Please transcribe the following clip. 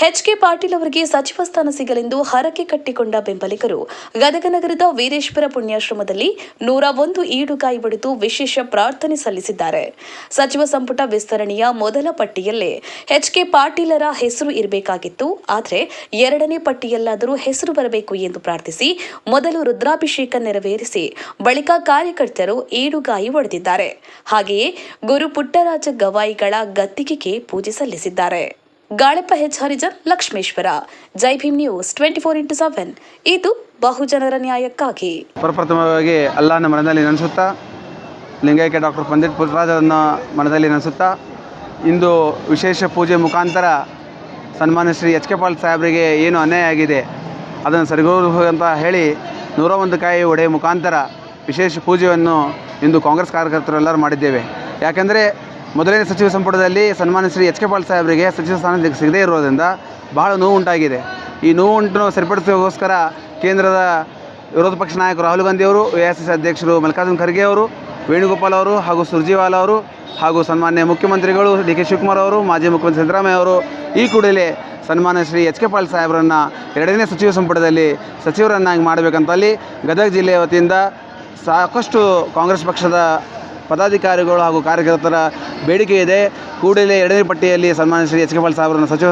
HK. Patil ಅವರಿಗೆ ಸಚಿವ ಸ್ಥಾನ ಸಿಗಲೆಂದು ಹರಕೆ ಕಟ್ಟಿಕೊಂಡ ಬೆಂಬಲಿಗರು ಗದಗ ನಗರದ ವೀರೇಶ್ವರ ಪುಣ್ಯಾಶ್ರಮದಲ್ಲಿ 101 ಈಡುಗಾಯಿ ಹೊಡೆದು ವಿಶೇಷ ಪ್ರಾರ್ಥನೆ ಸಲ್ಲಿಸಿದ್ದಾರೆ. ಸಚಿವ ಸಂಪುಟ ವಿಸ್ತರಣೆಯ ಮೊದಲ ಪಟ್ಟಿಯಲ್ಲೇ ಎಚ್.ಕೆ. ಪಾಟೀಲರ ಹೆಸರು ಇರಬೇಕಾಗಿತ್ತು. ಆದರೆ ಎರಡನೇ ಪಟ್ಟಿಯಲ್ಲಾದರೂ ಹೆಸರು ಬರಬೇಕು ಎಂದು ಪ್ರಾರ್ಥಿಸಿ ಮೊದಲು ರುದ್ರಾಭಿಷೇಕ ನೆರವೇರಿಸಿ ಬಳಿಕ ಕಾರ್ಯಕರ್ತರು ಈಡುಗಾಯಿ ಹೊಡೆದಿದ್ದಾರೆ. ಹಾಗೆಯೇ ಗುರು ಪುಟ್ಟರಾಜ ಗವಾಯಿಗಳ ಗದ್ದಿಗೆಗೆ ಪೂಜೆ ಸಲ್ಲಿಸಿದ್ದಾರೆ. ಗಾಳಪ್ಪ ಎಚ್. ಹರಿಜನ್, ಲಕ್ಷ್ಮೇಶ್ವರ. ಜೈ ಭೀಮ್ ನ್ಯೂಸ್ 24x7 ಇದು ಬಹುಜನರ ನ್ಯಾಯಕ್ಕಾಗಿ. ಪ್ರಪ್ರಥಮವಾಗಿ ಅಲ್ಲಾಹನ ಮನದಲ್ಲಿ ನೆನೆಸುತ್ತಾ, ಲಿಂಗೈಕ್ಯ ಡಾಕ್ಟರ್ ಪಂಡಿತ್ ಪುಟ್ಟರಾಜರನ್ನ ಮನದಲ್ಲಿ ನೆನೆಸುತ್ತಾ, ಇಂದು ವಿಶೇಷ ಪೂಜೆ ಮುಖಾಂತರ ಸನ್ಮಾನ್ಯ ಶ್ರೀ ಎಚ್.ಕೆ. ಪಾಟೀಲ್ ಸಾಹೇಬರಿಗೆ ಏನು ಅನ್ಯಾಯ ಆಗಿದೆ ಅದನ್ನು ಸರಿಗೂಡಿಸುವ ಅಂತ ಹೇಳಿ 101 ಕಾಯಿ ಒಡೆಯ ಮುಖಾಂತರ ವಿಶೇಷ ಪೂಜೆಯನ್ನು ಇಂದು ಕಾಂಗ್ರೆಸ್ ಕಾರ್ಯಕರ್ತರೆಲ್ಲರೂ ಮಾಡಿದ್ದೇವೆ. ಯಾಕೆಂದರೆ ಮೊದಲನೇ ಸಚಿವ ಸಂಪುಟದಲ್ಲಿ ಸನ್ಮಾನ್ಯ ಶ್ರೀ ಎಚ್.ಕೆ. ಪಾಟೀಲ್ ಸಾಹೇಬರಿಗೆ ಸಚಿವ ಸ್ಥಾನ ಸಿಗದೇ ಇರೋದ್ರಿಂದ ಬಹಳ ನೋವು ಉಂಟಾಗಿದೆ. ಈ ನೋವುಂಟು ಸರಿಪಡಿಸೋಗೋಸ್ಕರ ಕೇಂದ್ರದ ವಿರೋಧ ಪಕ್ಷ ನಾಯಕರು ರಾಹುಲ್ ಗಾಂಧಿ ಅವರು, ಎಐಸಿಸಿ ಅಧ್ಯಕ್ಷರು ಮಲ್ಲಿಕಾರ್ಜುನ ಖರ್ಗೆ ಅವರು, ವೇಣುಗೋಪಾಲ್ ಅವರು ಹಾಗೂ ಸುರ್ಜೇವಾಲಾ ಅವರು ಹಾಗೂ ಸನ್ಮಾನ್ಯ ಮುಖ್ಯಮಂತ್ರಿಗಳು ಡಿ.ಕೆ. ಶಿವಕುಮಾರ್ ಅವರು, ಮಾಜಿ ಮುಖ್ಯಮಂತ್ರಿ ಸಿದ್ದರಾಮಯ್ಯ ಅವರು ಈ ಕೂಡಲೇ ಸನ್ಮಾನ್ಯ ಶ್ರೀ ಎಚ್.ಕೆ. ಪಾಟೀಲ್ ಸಾಹೇಬರನ್ನು ಎರಡನೇ ಸಚಿವ ಸಂಪುಟದಲ್ಲಿ ಸಚಿವರನ್ನಾಗಿ ಮಾಡಬೇಕಂತಲ್ಲಿ ಗದಗ ಜಿಲ್ಲೆಯ ವತಿಯಿಂದ ಸಾಕಷ್ಟು ಕಾಂಗ್ರೆಸ್ ಪಕ್ಷದ ಪದಾಧಿಕಾರಿಗಳು ಹಾಗೂ ಕಾರ್ಯಕರ್ತರ ಬೇಡಿಕೆ ಇದೆ. ಕೂಡಲೇ ಎರಡನೇ ಪಟ್ಟಿಯಲ್ಲಿ ಸನ್ಮಾನ್ಯ ಶ್ರೀ ಎಚ್.ಕೆ. ಪಾಟೀಲ್ ಸಾಹೇಬರನ್ನು ಸಚಿವ